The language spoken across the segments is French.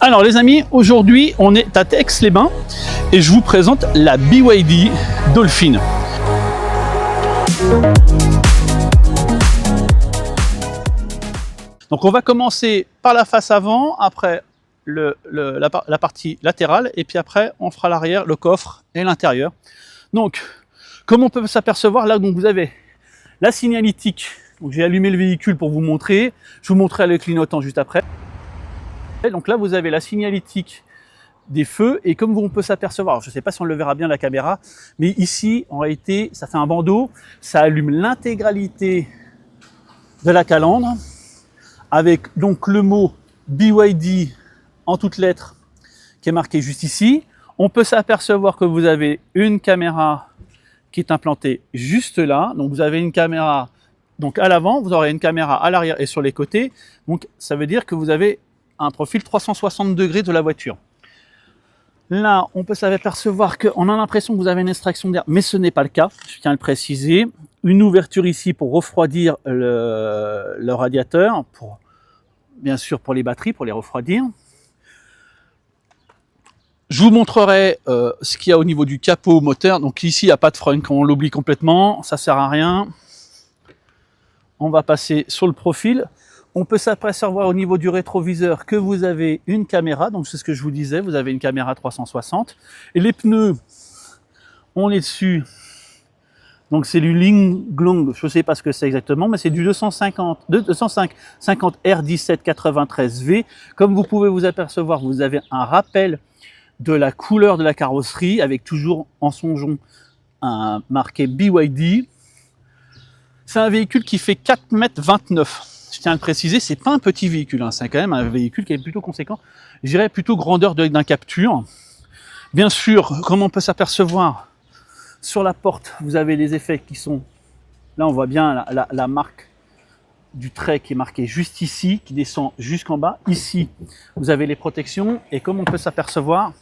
Alors les amis, aujourd'hui on est à Aix-les-Bains et je vous présente la BYD Dolphin. Donc on va commencer par la face avant, après la partie latérale et puis après on fera l'arrière, le coffre et l'intérieur. Donc comme on peut s'apercevoir là, donc vous avez la signalétique. Donc j'ai allumé le véhicule pour vous montrer, je vous montrerai le clignotant juste après. Donc là, vous avez la signalétique des feux et comme on peut s'apercevoir, je ne sais pas si on le verra bien à la caméra, mais ici, en réalité, ça fait un bandeau, ça allume l'intégralité de la calandre avec donc le mot BYD en toutes lettres qui est marqué juste ici. On peut s'apercevoir que vous avez une caméra qui est implantée juste là. Donc vous avez une caméra donc à l'avant, vous aurez une caméra à l'arrière et sur les côtés. Donc ça veut dire que vous avez un profil 360 degrés de la voiture. Là, on peut s'apercevoir qu'on a l'impression que vous avez une extraction d'air, mais ce n'est pas le cas, je tiens à le préciser. Une ouverture ici pour refroidir le radiateur, bien sûr pour les batteries, pour les refroidir. Je vous montrerai ce qu'il y a au niveau du capot moteur. Donc ici, il n'y a pas de frein, on l'oublie complètement, ça ne sert à rien. On va passer sur le profil. On peut s'apercevoir au niveau du rétroviseur que vous avez une caméra, donc c'est ce que je vous disais, vous avez une caméra 360. Et les pneus, on est dessus, donc c'est du Linglong, je ne sais pas ce que c'est exactement, mais c'est du 250 R1793V. Comme vous pouvez vous apercevoir, vous avez un rappel de la couleur de la carrosserie, avec toujours en songeon un marqué BYD. C'est un véhicule qui fait 4,29 m. Je tiens à le préciser, c'est pas un petit véhicule, hein, c'est quand même un véhicule qui est plutôt conséquent. Je dirais plutôt grandeur d'un capture. Bien sûr, comme on peut s'apercevoir, sur la porte, vous avez les effets qui sont... Là, on voit bien la marque du trait qui est marquée juste ici, qui descend jusqu'en bas. Ici, vous avez les protections. Et comme on peut s'apercevoir,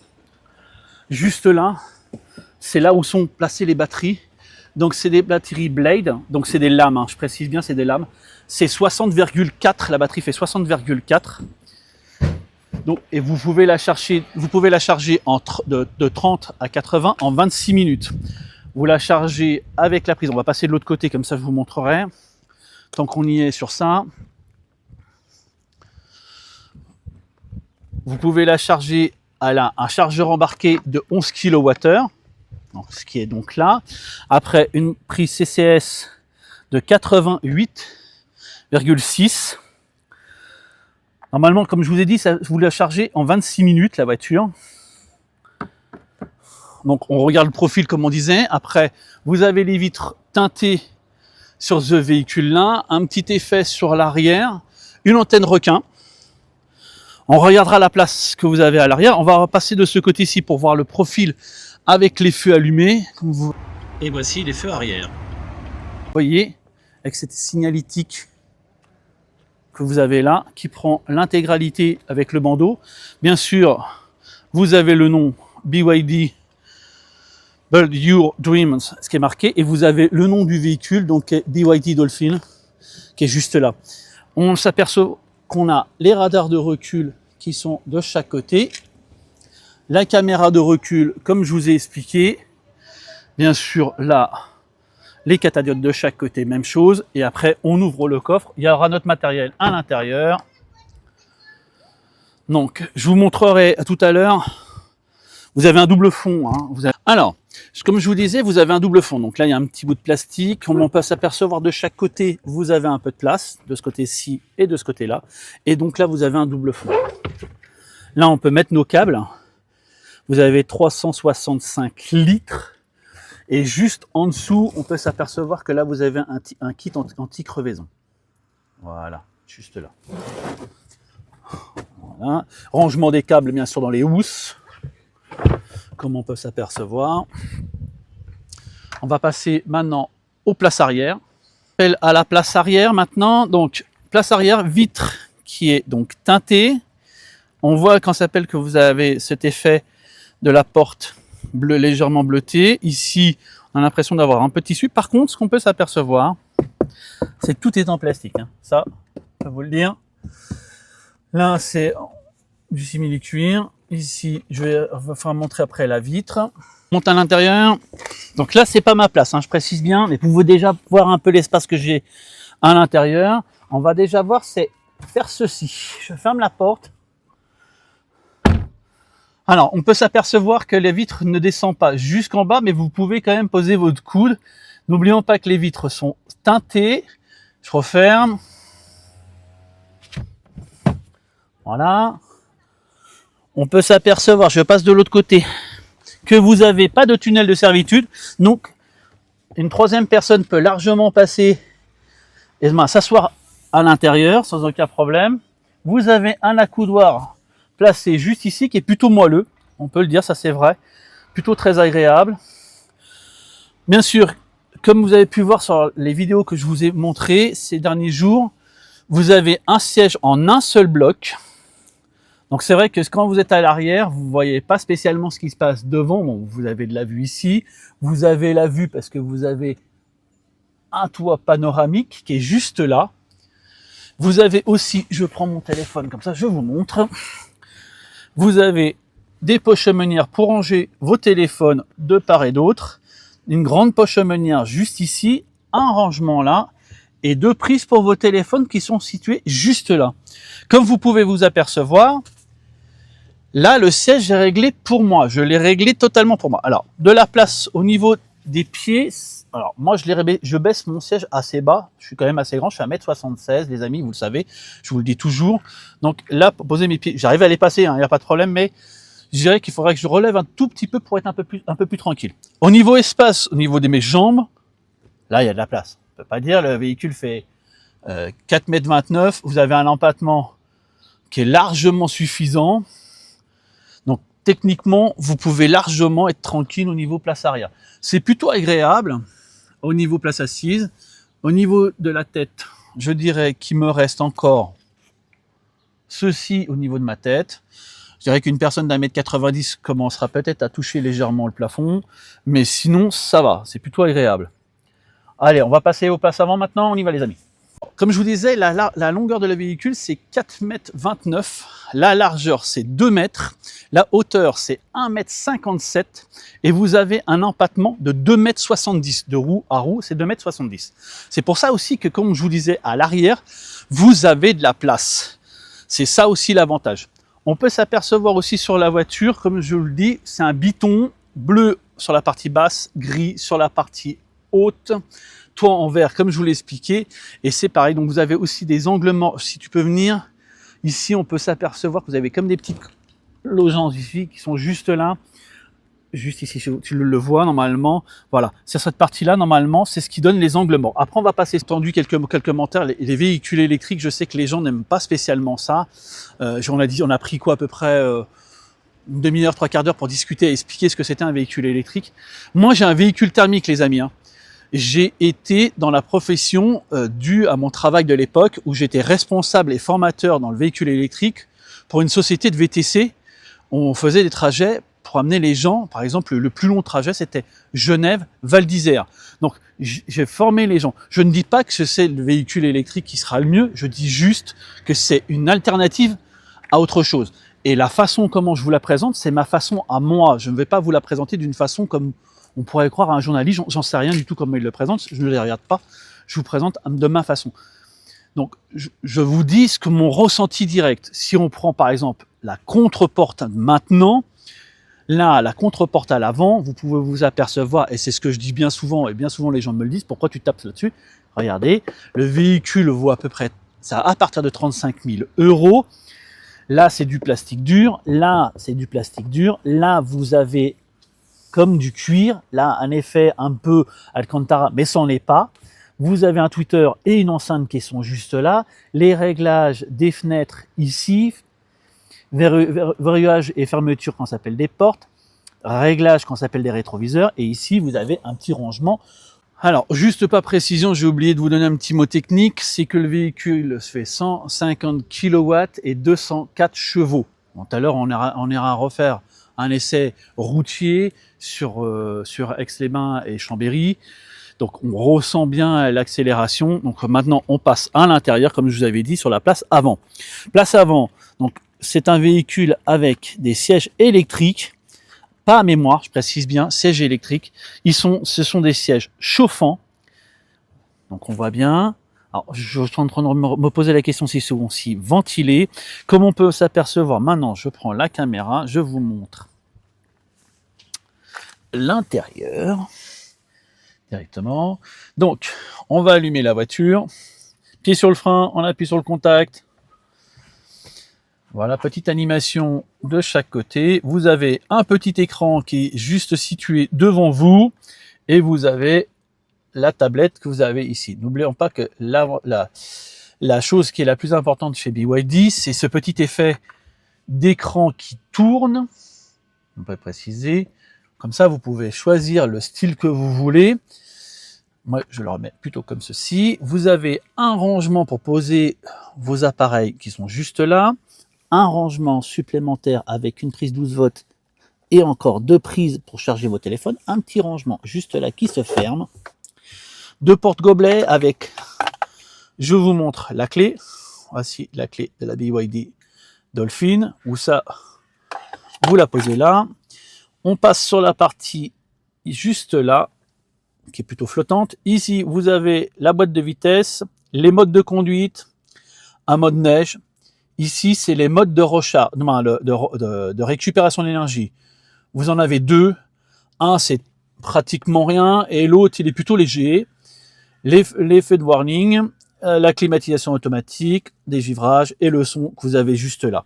juste là, c'est là où sont placées les batteries. Donc c'est des batteries Blade, donc c'est des lames, hein, je précise bien, c'est des lames. C'est 60,4, la batterie fait 60,4. Donc, et vous pouvez la charger de 30 à 80 en 26 minutes. Vous la chargez avec la prise, on va passer de l'autre côté, comme ça je vous montrerai. Tant qu'on y est sur ça. Vous pouvez la charger à un chargeur embarqué de 11 kWh. Donc, ce qui est donc là. Après, une prise CCS de 88,6. Normalement, comme je vous ai dit, vous la chargez en 26 minutes, la voiture. Donc, on regarde le profil, comme on disait. Après, vous avez les vitres teintées sur ce véhicule-là. Un petit effet sur l'arrière. Une antenne requin. On regardera la place que vous avez à l'arrière. On va passer de ce côté-ci pour voir le profil avec les feux allumés. Et voici les feux arrière. Vous voyez, avec cette signalétique que vous avez là, qui prend l'intégralité avec le bandeau. Bien sûr, vous avez le nom BYD Build Your Dreams, ce qui est marqué, et vous avez le nom du véhicule, donc BYD Dolphin, qui est juste là. On s'aperçoit qu'on a les radars de recul qui sont de chaque côté. La caméra de recul, comme je vous ai expliqué, bien sûr là, les catadiodes de chaque côté, même chose. Et après, on ouvre le coffre, il y aura notre matériel à l'intérieur. Donc, je vous montrerai tout à l'heure. Vous avez un double fond. Hein. Alors, comme je vous disais, vous avez un double fond. Donc là, il y a un petit bout de plastique. On peut s'apercevoir de chaque côté, vous avez un peu de place, de ce côté-ci et de ce côté-là. Et donc là, vous avez un double fond. Là, on peut mettre nos câbles. Vous avez 365 litres. Et juste en dessous, on peut s'apercevoir que là, vous avez un kit anti-crevaison. Voilà, juste là. Voilà. Rangement des câbles, bien sûr, dans les housses. Comme on peut s'apercevoir. On va passer maintenant aux places arrière. À la place arrière maintenant. Donc, place arrière, vitre qui est donc teintée. On voit quand ça s'appelle que vous avez cet effet de la porte bleu, légèrement bleutée. Ici, on a l'impression d'avoir un peu de tissu. Par contre, ce qu'on peut s'apercevoir, c'est que tout est en plastique. Hein. Ça, je peux vous le dire. Là, c'est du simili-cuir. Ici, je vais faire montrer après la vitre. On monte à l'intérieur. Donc là, c'est pas ma place, hein, je précise bien, mais vous pouvez déjà voir un peu l'espace que j'ai à l'intérieur. On va déjà voir, c'est faire ceci. Je ferme la porte. Alors, on peut s'apercevoir que les vitres ne descendent pas jusqu'en bas, mais vous pouvez quand même poser votre coude. N'oublions pas que les vitres sont teintées. Je referme. Voilà. On peut s'apercevoir, je passe de l'autre côté, que vous n'avez pas de tunnel de servitude. Donc, une troisième personne peut largement passer et s'asseoir à l'intérieur sans aucun problème. Vous avez un accoudoir placé juste ici qui est plutôt moelleux, on peut le dire, ça c'est vrai, plutôt très agréable. Bien sûr, comme vous avez pu voir sur les vidéos que je vous ai montrées ces derniers jours, vous avez un siège en un seul bloc. Donc c'est vrai que quand vous êtes à l'arrière, vous ne voyez pas spécialement ce qui se passe devant. Bon, vous avez de la vue ici, vous avez la vue parce que vous avez un toit panoramique qui est juste là. Vous avez aussi, je prends mon téléphone comme ça, je vous montre. Vous avez des poches meunières pour ranger vos téléphones de part et d'autre, une grande poche meunière juste ici, un rangement là, et deux prises pour vos téléphones qui sont situées juste là. Comme vous pouvez vous apercevoir, là le siège est réglé pour moi, je l'ai réglé totalement pour moi. Alors, de la place au niveau des pieds, alors moi je baisse mon siège assez bas, je suis quand même assez grand, je fais 1m76 les amis, vous le savez, je vous le dis toujours. Donc là, pour poser mes pieds, j'arrive à les passer, il n'y a pas de problème, mais je dirais qu'il faudrait que je relève un tout petit peu pour être un peu plus tranquille. Au niveau espace, au niveau de mes jambes, là il y a de la place. On ne peut pas dire, le véhicule fait 4,29 m, vous avez un empattement qui est largement suffisant. Donc techniquement, vous pouvez largement être tranquille au niveau place arrière. C'est plutôt agréable au niveau place assise. Au niveau de la tête, je dirais qu'il me reste encore ceci au niveau de ma tête. Je dirais qu'une personne d'1,90 m commencera peut-être à toucher légèrement le plafond, mais sinon ça va, c'est plutôt agréable. Allez, on va passer aux places avant maintenant, on y va les amis. Comme je vous disais, la longueur de le véhicule c'est 4,29 m, la largeur c'est 2 mètres, la hauteur c'est 1,57 m et vous avez un empattement de 2,70 m, de roue à roue c'est 2,70 m. C'est pour ça aussi que comme je vous disais à l'arrière, vous avez de la place. C'est ça aussi l'avantage. On peut s'apercevoir aussi sur la voiture, comme je vous le dis, c'est un biton bleu sur la partie basse, gris sur la partie haute, toit en verre comme je vous l'ai expliqué, et c'est pareil. Donc vous avez aussi des angles morts. Si tu peux venir, ici on peut s'apercevoir que vous avez comme des petites losanges ici qui sont juste là, juste ici, tu le vois normalement. Voilà, c'est cette partie-là normalement, c'est ce qui donne les angles morts. Après on va passer tendu quelques commentaires. Les véhicules électriques, je sais que les gens n'aiment pas spécialement ça. On a pris quoi à peu près une demi-heure, trois quarts d'heure pour discuter et expliquer ce que c'était un véhicule électrique. Moi j'ai un véhicule thermique les amis, hein. J'ai été dans la profession due à mon travail de l'époque où j'étais responsable et formateur dans le véhicule électrique pour une société de VTC. On faisait des trajets pour amener les gens, par exemple le plus long trajet c'était Genève-Val d'Isère. Donc j'ai formé les gens. Je ne dis pas que c'est le véhicule électrique qui sera le mieux, je dis juste que c'est une alternative à autre chose. Et la façon comment je vous la présente, c'est ma façon à moi. Je ne vais pas vous la présenter d'une façon comme on pourrait croire à un journaliste, j'en sais rien du tout comment il le présente, je ne les regarde pas, je vous présente de ma façon. Donc je vous dis ce que mon ressenti direct. Si on prend par exemple la contre-porte maintenant, là la contre-porte à l'avant, vous pouvez vous apercevoir, et c'est ce que je dis bien souvent, et bien souvent les gens me le disent, pourquoi tu tapes là-dessus? Regardez, le véhicule vaut à peu près, ça à partir de 35 000 €. Là c'est du plastique dur, là c'est du plastique dur, là vous avez comme du cuir, là un effet un peu Alcantara, mais ça n'en est pas. Vous avez un tweeter et une enceinte qui sont juste là, les réglages des fenêtres ici, verrouillage et fermeture quand ça s'appelle des portes, réglage quand ça s'appelle des rétroviseurs, et ici vous avez un petit rangement. Alors, juste pas précision, j'ai oublié de vous donner un petit mot technique, c'est que le véhicule fait 150 kW et 204 chevaux. Bon, tout à l'heure, on ira refaire un essai routier sur Aix-les-Bains et Chambéry. Donc on ressent bien l'accélération. Donc maintenant on passe à l'intérieur, comme je vous avais dit, sur la place avant. Place avant, donc c'est un véhicule avec des sièges électriques, pas à mémoire, je précise bien, sièges électriques. Ce sont des sièges chauffants. Donc on voit bien. Alors, je suis en train de me poser la question si c'est aussi ventilé. Comme on peut s'apercevoir, maintenant je prends la caméra, je vous montre l'intérieur directement. Donc on va allumer la voiture. Pied sur le frein, on appuie sur le contact. Voilà, petite animation de chaque côté. Vous avez un petit écran qui est juste situé devant vous et vous avez la tablette que vous avez ici. N'oublions pas que la chose qui est la plus importante chez BYD, c'est ce petit effet d'écran qui tourne. On peut préciser. Comme ça, vous pouvez choisir le style que vous voulez. Moi, je le remets plutôt comme ceci. Vous avez un rangement pour poser vos appareils qui sont juste là. Un rangement supplémentaire avec une prise 12 volts et encore 2 prises pour charger vos téléphones. Un petit rangement juste là qui se ferme. 2 porte-gobelets avec, je vous montre la clé. Voici la clé de la BYD Dolphin. Où ça, vous la posez là. On passe sur la partie juste là, qui est plutôt flottante. Ici, vous avez la boîte de vitesse, les modes de conduite, un mode neige. Ici, c'est les modes de recharge, de récupération d'énergie. Vous en avez 2. Un, c'est pratiquement rien, et l'autre, il est plutôt léger. L'effet de warning, la climatisation automatique, dégivrage et le son que vous avez juste là.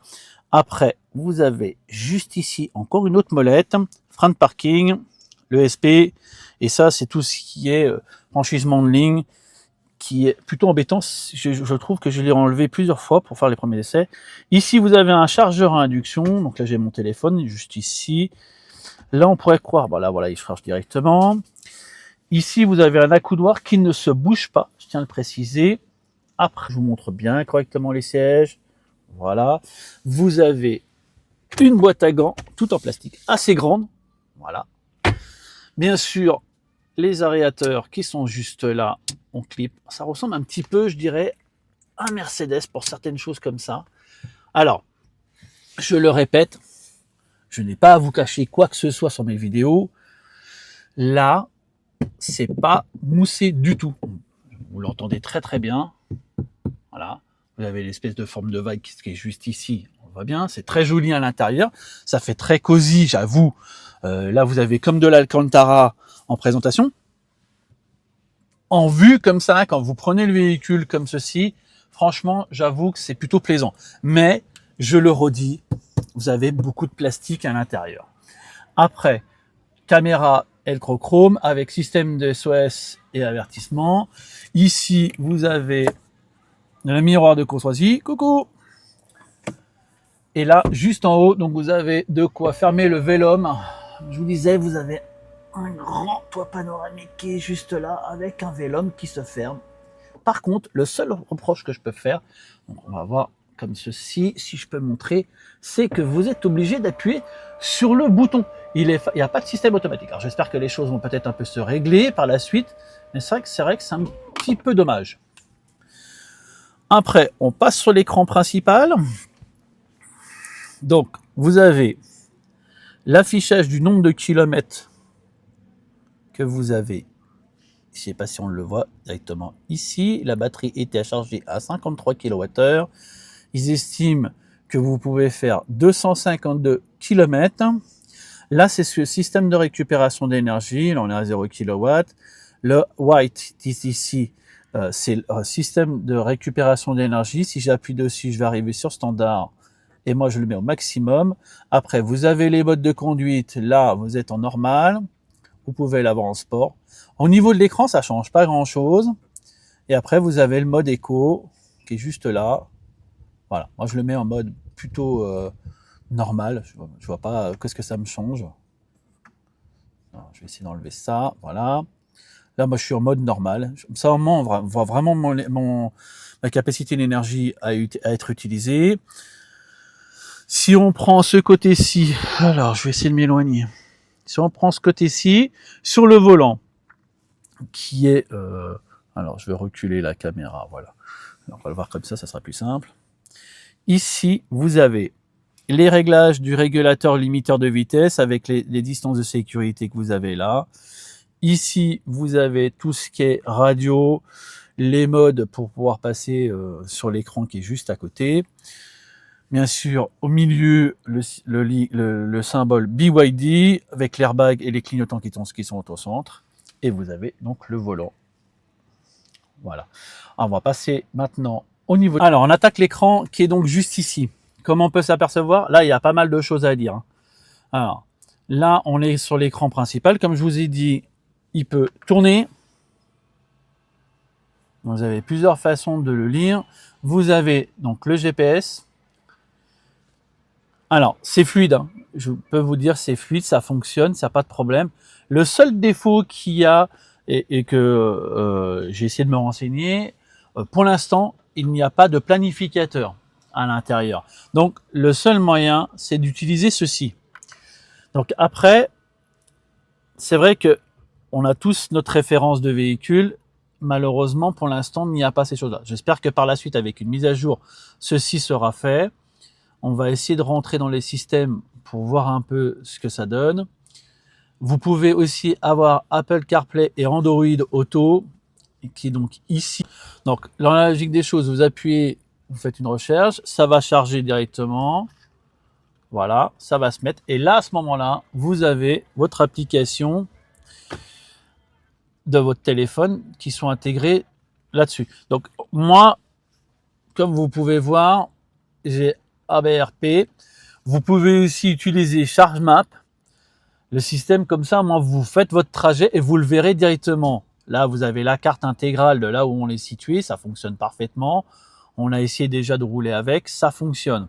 Après, vous avez juste ici encore une autre molette, frein de parking, le SP, et ça, c'est tout ce qui est franchissement de ligne, qui est plutôt embêtant. Je trouve que je l'ai enlevé plusieurs fois pour faire les premiers essais. Ici, vous avez un chargeur à induction. Donc là, j'ai mon téléphone juste ici. Là, on pourrait croire, voilà, il charge directement. Ici, vous avez un accoudoir qui ne se bouge pas, je tiens à le préciser. Après, je vous montre bien correctement les sièges. Voilà. Vous avez une boîte à gants, tout en plastique, assez grande. Voilà. Bien sûr, les aérateurs qui sont juste là, on clip. Ça ressemble un petit peu, je dirais, à un Mercedes pour certaines choses comme ça. Alors, je le répète, je n'ai pas à vous cacher quoi que ce soit sur mes vidéos. Là, c'est pas moussé du tout. Vous l'entendez très très bien. Voilà. Vous avez l'espèce de forme de vague qui est juste ici. On voit bien. C'est très joli à l'intérieur. Ça fait très cosy, j'avoue. Là, vous avez comme de l'Alcantara en présentation. En vue comme ça, quand vous prenez le véhicule comme ceci, franchement, j'avoue que c'est plutôt plaisant. Mais, je le redis, vous avez beaucoup de plastique à l'intérieur. Après, caméra Elchrochrome avec système de SOS et avertissement. Ici, vous avez le miroir de courtoisie. Coucou! Et là, juste en haut, donc vous avez de quoi fermer le vélum. Je vous disais, vous avez un grand toit panoramique qui est juste là avec un vélum qui se ferme. Par contre, le seul reproche que je peux faire, donc on va voir comme ceci, si je peux montrer, c'est que vous êtes obligé d'appuyer sur le bouton. Il n'y a pas de système automatique. Alors j'espère que les choses vont peut-être un peu se régler par la suite, mais c'est vrai que c'est un petit peu dommage. Après, on passe sur l'écran principal. Donc, vous avez l'affichage du nombre de kilomètres que vous avez. Je ne sais pas si on le voit directement ici. La batterie était à charger à 53 kWh. Ils estiment que vous pouvez faire 252 km. Là, c'est ce système de récupération d'énergie. Là, on est à 0 kW. Le white ici, c'est le système de récupération d'énergie. Si j'appuie dessus, je vais arriver sur standard. Et moi, je le mets au maximum. Après, vous avez les modes de conduite. Là, vous êtes en normal. Vous pouvez l'avoir en sport. Au niveau de l'écran, ça change pas grand-chose. Et après, vous avez le mode éco qui est juste là. Voilà. Moi, je le mets en mode plutôt normal. Je vois pas qu'est-ce que ça me change. Alors, je vais essayer d'enlever ça. Voilà. Là, moi, je suis en mode normal. Ça, au moins, on voit vraiment ma capacité d'énergie à être utilisée. Si on prend ce côté-ci, alors je vais essayer de m'éloigner. Si on prend ce côté-ci, sur le volant, qui est... alors, je vais reculer la caméra, voilà. On va le voir comme ça sera plus simple. Ici, vous avez les réglages du régulateur limiteur de vitesse avec les distances de sécurité que vous avez là. Ici, vous avez tout ce qui est radio, les modes pour pouvoir passer sur l'écran qui est juste à côté. Bien sûr, au milieu, le symbole BYD avec l'airbag et les clignotants qui sont au centre. Et vous avez donc le volant. Voilà. Alors, on va passer maintenant au niveau... Alors, on attaque l'écran qui est donc juste ici. Comme on peut s'apercevoir, là, il y a pas mal de choses à dire. Alors, là, on est sur l'écran principal. Comme je vous ai dit, il peut tourner. Vous avez plusieurs façons de le lire. Vous avez donc le GPS. Alors, c'est fluide. Hein. Je peux vous dire, c'est fluide, ça fonctionne, ça n'a pas de problème. Le seul défaut qu'il y a, et que j'ai essayé de me renseigner, pour l'instant, il n'y a pas de planificateur à l'intérieur. Donc, le seul moyen, c'est d'utiliser ceci. Donc après, c'est vrai que on a tous notre référence de véhicule. Malheureusement, pour l'instant, il n'y a pas ces choses-là. J'espère que par la suite, avec une mise à jour, ceci sera fait. On va essayer de rentrer dans les systèmes pour voir un peu ce que ça donne. Vous pouvez aussi avoir Apple CarPlay et Android Auto, qui est donc ici. Donc, dans la logique des choses, vous appuyez, vous faites une recherche, ça va charger directement. Voilà, ça va se mettre. Et là, à ce moment-là, vous avez votre application de votre téléphone qui sont intégrées là-dessus. Donc, moi, comme vous pouvez voir, j'ai ABRP. Vous pouvez aussi utiliser ChargeMap. Le système comme ça, moi, vous faites votre trajet et vous le verrez directement. Là, vous avez la carte intégrale de là où on est situé. Ça fonctionne parfaitement. On a essayé déjà de rouler avec. Ça fonctionne.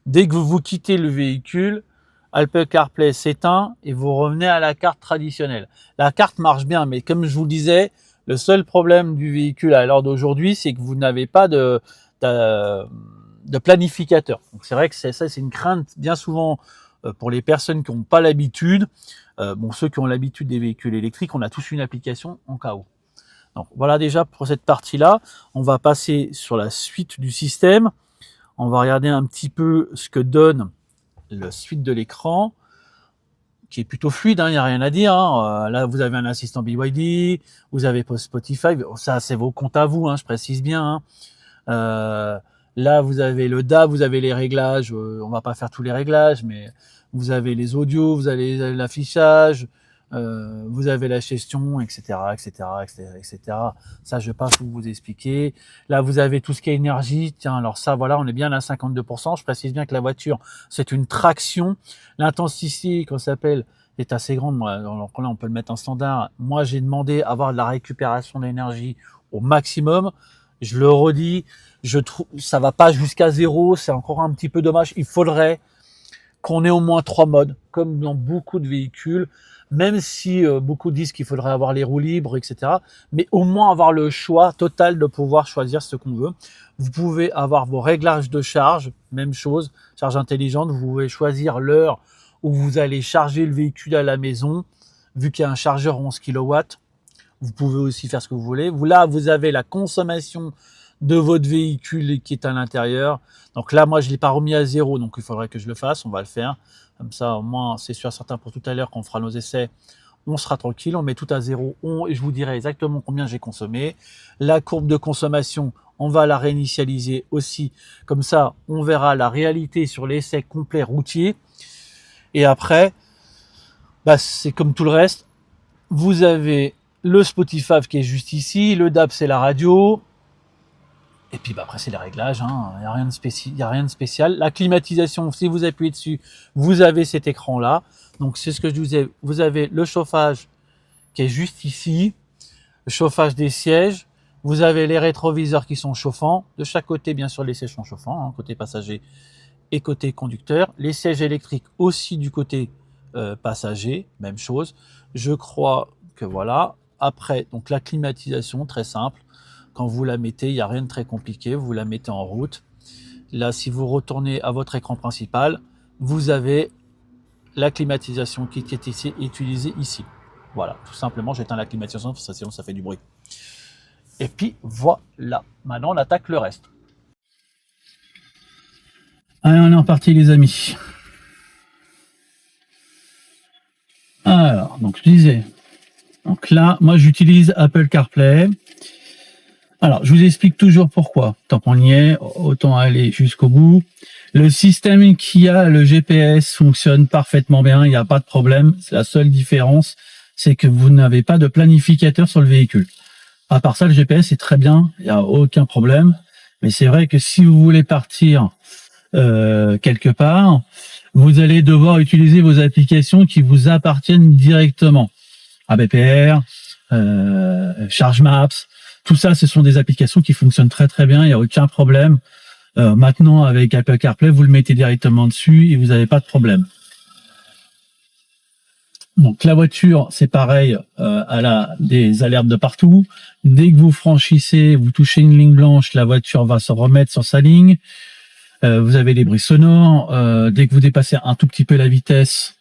Dès que vous quittez le véhicule, Apple CarPlay s'éteint et vous revenez à la carte traditionnelle. La carte marche bien, mais comme je vous le disais, le seul problème du véhicule à l'heure d'aujourd'hui, c'est que vous n'avez pas de planificateur. Donc c'est vrai que c'est une crainte bien souvent pour les personnes qui n'ont pas l'habitude. Bon, ceux qui ont l'habitude des véhicules électriques, on a tous une application en cas où. Donc voilà déjà pour cette partie-là. On va passer sur la suite du système. On va regarder un petit peu ce que donne la suite de l'écran, qui est plutôt fluide, il n'y a rien à dire. Hein. Là, vous avez un assistant BYD, vous avez Spotify, ça c'est vos comptes à vous, je précise bien. Là, vous avez le DAB, vous avez les réglages, on va pas faire tous les réglages, mais vous avez les audios, vous avez l'affichage, vous avez la gestion, etc., etc., etc., etc. Ça, je vais pas vous expliquer. Là, vous avez tout ce qui est énergie. Tiens, alors ça, voilà, on est bien à 52%. Je précise bien que la voiture, c'est une traction. L'intensité, qu'on s'appelle, est assez grande. Donc là, on peut le mettre en standard. Moi, j'ai demandé à avoir de la récupération d'énergie au maximum. Je le redis, je trouve, ça va pas jusqu'à 0. C'est encore un petit peu dommage. Il faudrait qu'on ait au moins 3 modes, comme dans beaucoup de véhicules, même si beaucoup disent qu'il faudrait avoir les roues libres, etc. Mais au moins avoir le choix total de pouvoir choisir ce qu'on veut. Vous pouvez avoir vos réglages de charge, même chose, charge intelligente. Vous pouvez choisir l'heure où vous allez charger le véhicule à la maison, vu qu'il y a un chargeur 11 kW. Vous pouvez aussi faire ce que vous voulez. Là, vous avez la consommation de votre véhicule qui est à l'intérieur. Donc là, moi, je ne l'ai pas remis à 0, donc il faudrait que je le fasse. On va le faire. Comme ça, au moins, c'est sûr certain pour tout à l'heure qu'on fera nos essais. On sera tranquille, on met tout à 0. Et je vous dirai exactement combien j'ai consommé. La courbe de consommation, on va la réinitialiser aussi. Comme ça, on verra la réalité sur l'essai complet routier. Et après, c'est comme tout le reste. Vous avez le Spotify qui est juste ici. Le DAB, c'est la radio. Et puis après, c'est les réglages, il n'y a rien de spécial. La climatisation, si vous appuyez dessus, vous avez cet écran-là. Donc c'est ce que je vous disais, vous avez le chauffage qui est juste ici, le chauffage des sièges, vous avez les rétroviseurs qui sont chauffants. De chaque côté, bien sûr, les sièges sont chauffants, côté passager et côté conducteur. Les sièges électriques aussi du côté passager, même chose. Je crois que voilà. Après, donc la climatisation, très simple. Quand vous la mettez, il n'y a rien de très compliqué, vous la mettez en route. Là, si vous retournez à votre écran principal, vous avez la climatisation qui est ici, utilisée ici. Voilà, tout simplement, j'éteins la climatisation, sinon ça fait du bruit. Et puis voilà, maintenant on attaque le reste. Allez, on est reparti les amis. Alors, donc je disais, donc là, moi j'utilise Apple CarPlay. Alors, je vous explique toujours pourquoi. Tant qu'on y est, autant aller jusqu'au bout. Le système qui a le GPS fonctionne parfaitement bien, il n'y a pas de problème. La seule différence, c'est que vous n'avez pas de planificateur sur le véhicule. À part ça, le GPS est très bien, il n'y a aucun problème. Mais c'est vrai que si vous voulez partir quelque part, vous allez devoir utiliser vos applications qui vous appartiennent directement. ABPR, Charge Maps, tout ça, ce sont des applications qui fonctionnent très très bien, il n'y a aucun problème. Maintenant, avec Apple CarPlay, vous le mettez directement dessus et vous n'avez pas de problème. Donc la voiture, c'est pareil, elle a des alertes de partout. Dès que vous franchissez, vous touchez une ligne blanche, la voiture va se remettre sur sa ligne. Vous avez des bruits sonores. Dès que vous dépassez un tout petit peu la vitesse,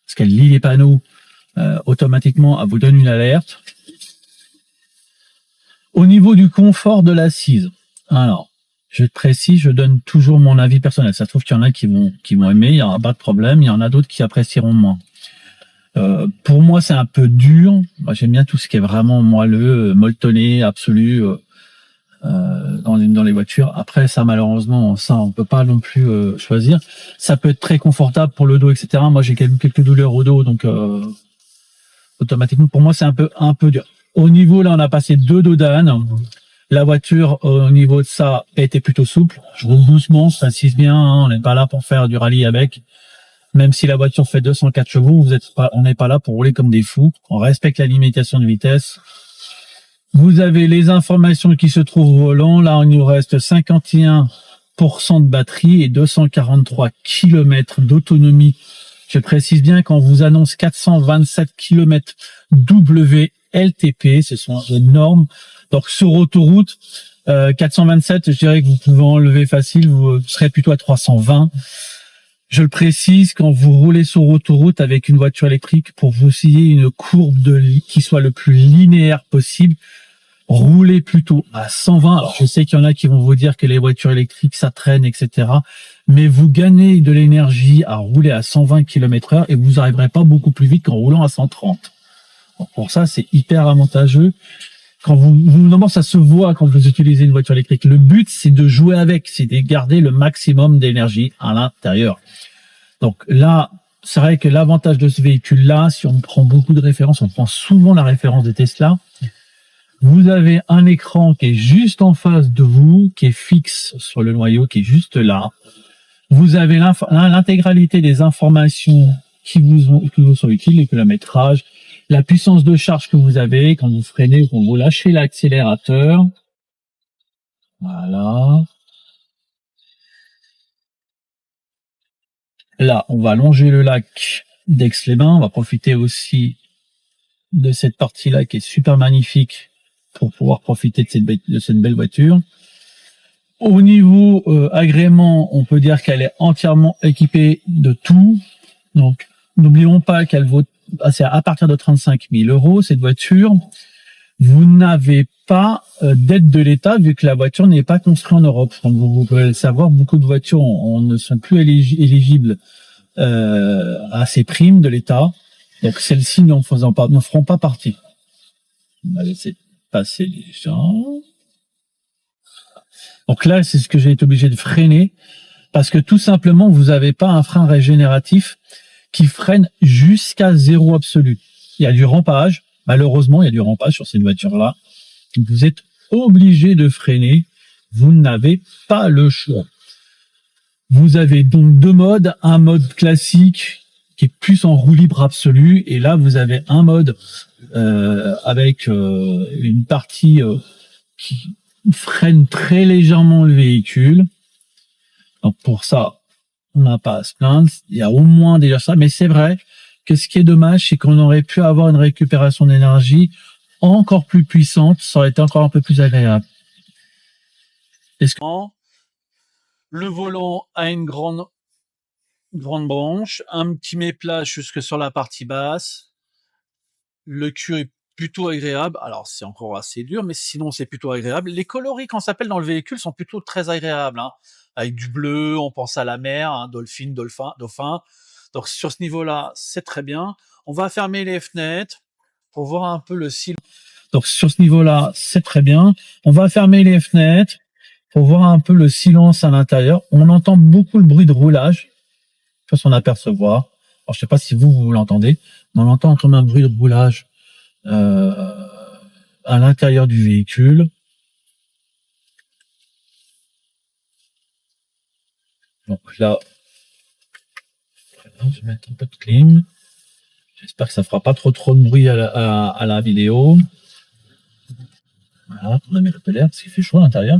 parce qu'elle lit les panneaux, automatiquement, elle vous donne une alerte. Au niveau du confort de l'assise, alors, je précise, je donne toujours mon avis personnel. Ça se trouve qu'il y en a qui vont aimer, il n'y aura pas de problème. Il y en a d'autres qui apprécieront moins. Pour moi, c'est un peu dur. Moi, j'aime bien tout ce qui est vraiment moelleux, molletonné, absolu dans les voitures. Après, ça, malheureusement, ça, on peut pas non plus choisir. Ça peut être très confortable pour le dos, etc. Moi, j'ai quelques douleurs au dos, donc automatiquement, pour moi, c'est un peu dur. Au niveau, là, on a passé 2 dos d'âne. La voiture, au niveau de ça, était plutôt souple. Je roule doucement, ça s'assise bien. Hein, on n'est pas là pour faire du rallye avec. Même si la voiture fait 204 chevaux, on n'est pas là pour rouler comme des fous. On respecte la limitation de vitesse. Vous avez les informations qui se trouvent au volant. Là, il nous reste 51% de batterie et 243 km d'autonomie. Je précise bien qu'on vous annonce 427 km WLTP. Ce sont des normes. Donc, sur autoroute, 427, je dirais que vous pouvez enlever facile. Vous serez plutôt à 320. Je le précise, quand vous roulez sur autoroute avec une voiture électrique, pour vous essayer une courbe qui soit le plus linéaire possible, roulez plutôt à 120. Alors, je sais qu'il y en a qui vont vous dire que les voitures électriques, ça traîne, etc. Mais vous gagnez de l'énergie à rouler à 120 km/h et vous n'arriverez pas beaucoup plus vite qu'en roulant à 130. Donc, pour ça, c'est hyper avantageux. Normalement, ça se voit quand vous utilisez une voiture électrique. Le but, c'est de jouer avec, c'est de garder le maximum d'énergie à l'intérieur. Donc là, c'est vrai que l'avantage de ce véhicule-là, si on prend beaucoup de références, on prend souvent la référence des Tesla. Vous avez un écran qui est juste en face de vous, qui est fixe sur le noyau, qui est juste là. Vous avez l'intégralité des informations qui vous sont utiles, les kilométrages, la puissance de charge que vous avez quand vous freinez, quand vous lâchez l'accélérateur. Voilà. Là, on va longer le lac d'Aix-les-Bains. On va profiter aussi de cette partie-là qui est super magnifique pour pouvoir profiter de cette belle voiture. Au niveau agrément, on peut dire qu'elle est entièrement équipée de tout. Donc, n'oublions pas qu'elle vaut c'est à partir de 35 000 € cette voiture. Vous n'avez pas d'aide de l'État vu que la voiture n'est pas construite en Europe. Comme vous pouvez le savoir, beaucoup de voitures ne sont plus éligibles à ces primes de l'État. Donc celles-ci ne feront pas partie. On va laisser passer les gens. Donc là, c'est ce que j'ai été obligé de freiner parce que tout simplement, vous n'avez pas un frein régénératif qui freine jusqu'à 0 absolu. Il y a du rampage. Malheureusement, il y a du rampage sur cette voiture-là. Vous êtes obligé de freiner. Vous n'avez pas le choix. Vous avez donc 2 modes. Un mode classique qui est plus en roue libre absolue. Et là, vous avez un mode avec une partie qui freine très légèrement le véhicule. Donc pour ça, on n'a pas à se plaindre. Il y a au moins déjà ça. Mais c'est vrai que ce qui est dommage, c'est qu'on aurait pu avoir une récupération d'énergie encore plus puissante. Ça aurait été encore un peu plus agréable. Le volant a une grande branche, un petit méplat jusque sur la partie basse. Le cuir est plutôt agréable. Alors, c'est encore assez dur, mais sinon, c'est plutôt agréable. Les coloris, quand ça s'appelle dans le véhicule, sont plutôt très agréables, hein. Avec du bleu, on pense à la mer, hein, dolphin, dauphin. Donc, sur ce niveau-là, c'est très bien. On va fermer les fenêtres pour voir un peu le silence. Donc, sur ce niveau-là, c'est très bien. On va fermer les fenêtres pour voir un peu le silence à l'intérieur. On entend beaucoup le bruit de roulage. Je peux s'en apercevoir. Alors, je sais pas si vous l'entendez, mais on entend comme un bruit de roulage euh, à l'intérieur du véhicule. Donc là, je vais mettre un peu de clim. J'espère que ça fera pas trop de bruit à la vidéo. Voilà, on a mis le peu d'air parce qu'il fait chaud à l'intérieur.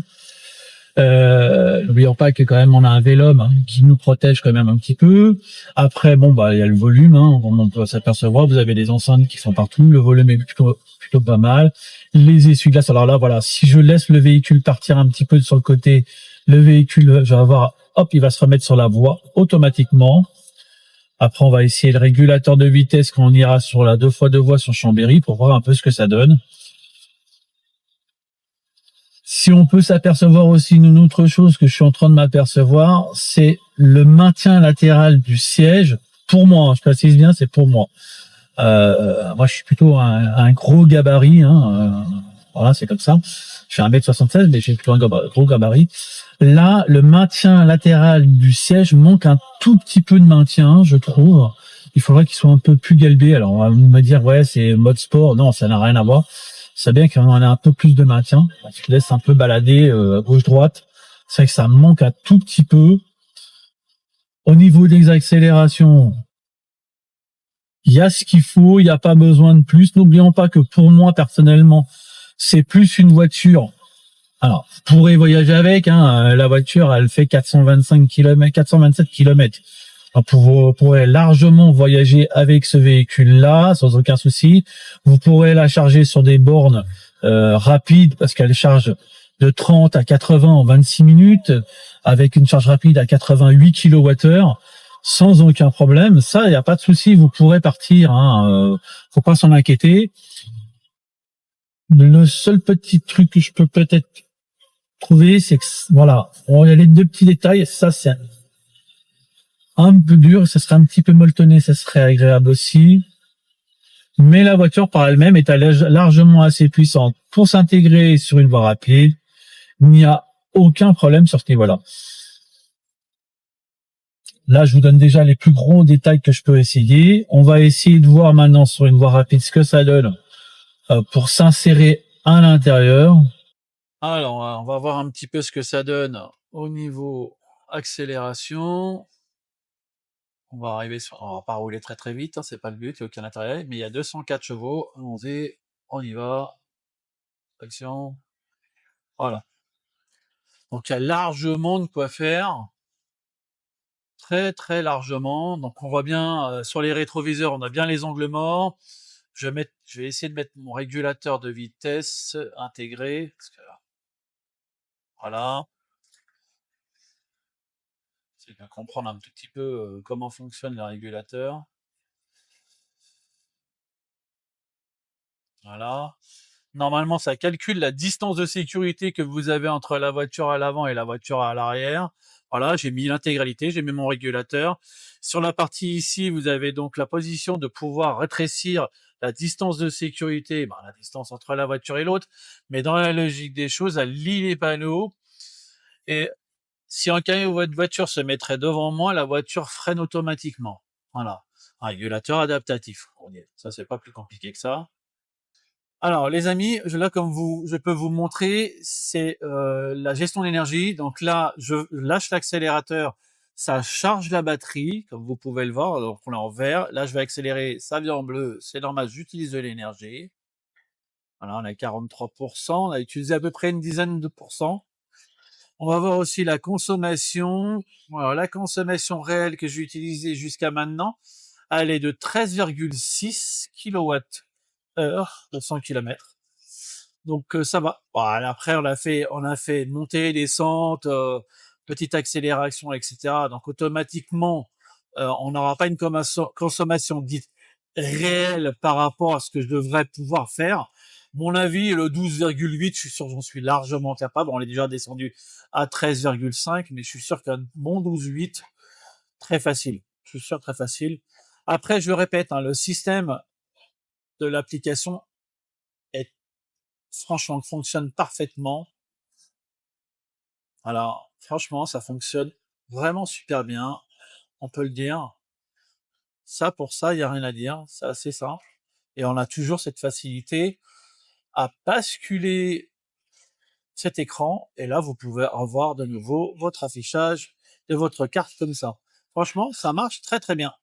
N'oublions pas que quand même on a un Vélum hein, qui nous protège quand même un petit peu. Après, bon bah il y a le volume, hein, on peut s'apercevoir. Vous avez des enceintes qui sont partout. Le volume est plutôt pas mal. Les essuie-glaces. Alors là, voilà, si je laisse le véhicule partir un petit peu sur le côté, le véhicule, je vais avoir, hop, il va se remettre sur la voie automatiquement. Après, on va essayer le régulateur de vitesse quand on ira sur la 2x2 voies sur Chambéry pour voir un peu ce que ça donne. Si on peut s'apercevoir aussi d'une autre chose que je suis en train de m'apercevoir, c'est le maintien latéral du siège. Pour moi, je précise bien, c'est pour moi. Moi, je suis plutôt un gros gabarit. Hein, voilà, c'est comme ça. Je fais 1m76, mais j'ai plutôt un gros gabarit. Là, le maintien latéral du siège manque un tout petit peu de maintien, je trouve. Il faudrait qu'il soit un peu plus galbé. Alors, on va me dire, ouais, c'est mode sport. Non, ça n'a rien à voir. C'est bien qu'on en ait un peu plus de maintien. Je te laisse un peu balader à gauche-droite. C'est vrai que ça manque un tout petit peu. Au niveau des accélérations, il y a ce qu'il faut, il n'y a pas besoin de plus. N'oublions pas que pour moi, personnellement, c'est plus une voiture. Alors, vous pourrez voyager avec, hein, la voiture, elle fait 425 km, 427 km. Vous pourrez largement voyager avec ce véhicule-là, sans aucun souci. Vous pourrez la charger sur des bornes rapides, parce qu'elle charge de 30 à 80 en 26 minutes, avec une charge rapide à 88 kWh, sans aucun problème. Ça, il n'y a pas de souci, vous pourrez partir. Faut pas s'en inquiéter. Le seul petit truc que je peux peut-être trouver, c'est que, voilà, il y a les deux petits détails, ça c'est un peu dur, ça serait un petit peu molletonné, ça serait agréable aussi. Mais la voiture par elle-même est largement assez puissante pour s'intégrer sur une voie rapide. Il n'y a aucun problème sur ce niveau-là. Là, je vous donne déjà les plus gros détails que je peux essayer. On va essayer de voir maintenant sur une voie rapide ce que ça donne pour s'insérer à l'intérieur. Alors, on va voir un petit peu ce que ça donne au niveau accélération. On va arriver sur, on va pas rouler très très vite, hein, c'est pas le but, il n'y a aucun intérêt, mais il y a 204 chevaux, allons-y, on y va, action, voilà. Donc il y a largement de quoi faire, très très largement. Donc on voit bien sur les rétroviseurs, on a bien les angles morts. Je vais essayer de mettre mon régulateur de vitesse intégré, parce que, voilà, c'est bien comprendre un tout petit peu comment fonctionne le régulateur. Voilà. Normalement, ça calcule la distance de sécurité que vous avez entre la voiture à l'avant et la voiture à l'arrière. Voilà, j'ai mis l'intégralité, j'ai mis mon régulateur. Sur la partie ici, vous avez donc la position de pouvoir rétrécir la distance de sécurité, la distance entre la voiture et l'autre. Mais dans la logique des choses, elle lit les panneaux. Et si en cas où votre voiture se mettrait devant moi, la voiture freine automatiquement. Voilà. Un régulateur adaptatif. Ça, c'est pas plus compliqué que ça. Alors les amis, là comme je peux vous montrer, c'est la gestion d'énergie. Donc là, je lâche l'accélérateur, ça charge la batterie, comme vous pouvez le voir. Donc on est en vert. Là, je vais accélérer, ça vient en bleu. C'est normal, j'utilise de l'énergie. Voilà, on a 43%. On a utilisé à peu près une dizaine de pourcents. On va voir aussi la consommation. Alors la consommation réelle que j'ai utilisée jusqu'à maintenant, elle est de 13,6 kWh de 100 km. Donc ça va. Voilà, après on a fait montée, descente, petite accélération, etc. Donc automatiquement, on n'aura pas une consommation dite réel par rapport à ce que je devrais pouvoir faire. Mon avis, le 12,8, je suis sûr que j'en suis largement capable. On est déjà descendu à 13,5, mais je suis sûr qu'un bon 12,8, très facile. Je suis sûr très facile. Après, je répète, hein, le système de l'application est franchement fonctionne parfaitement. Alors, franchement, ça fonctionne vraiment super bien. On peut le dire. Ça, pour ça, il n'y a rien à dire. C'est assez simple. Et on a toujours cette facilité à basculer cet écran. Et là, vous pouvez avoir de nouveau votre affichage de votre carte comme ça. Franchement, ça marche très très bien.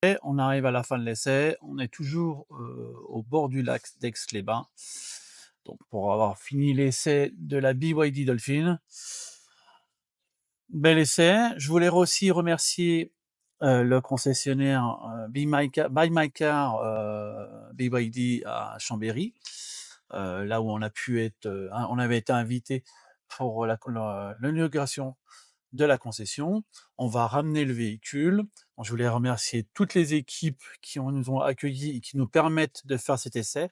Et on arrive à la fin de l'essai. On est toujours au bord du lac d'Aix-les-Bains. Donc, pour avoir fini l'essai de la BYD Dolphin. Bel essai. Je voulais aussi remercier le concessionnaire Buy My Car BYD à Chambéry, là où on a pu être, on avait été invité pour l'inauguration de la concession. On va ramener le véhicule. Je voulais remercier toutes les équipes qui nous ont accueillis et qui nous permettent de faire cet essai.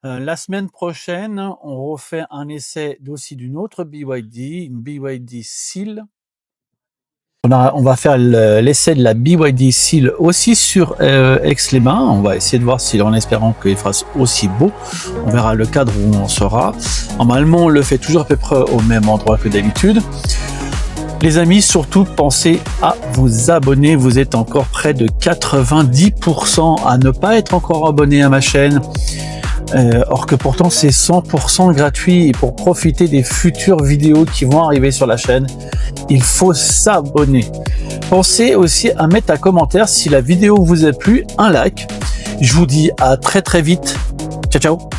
La semaine prochaine, on refait un essai aussi d'une autre BYD, une BYD Seal. On va faire l'essai de la BYD Seal aussi sur Aix-les-Bains. On va essayer de voir si, en espérant qu'il fasse aussi beau. On verra le cadre où on sera. Normalement, on le fait toujours à peu près au même endroit que d'habitude. Les amis, surtout pensez à vous abonner. Vous êtes encore près de 90% à ne pas être encore abonné à ma chaîne. Or que pourtant c'est 100% gratuit, et pour profiter des futures vidéos qui vont arriver sur la chaîne, il faut s'abonner. Pensez aussi à mettre un commentaire si la vidéo vous a plu, un like. Je vous dis à très très vite. Ciao ciao.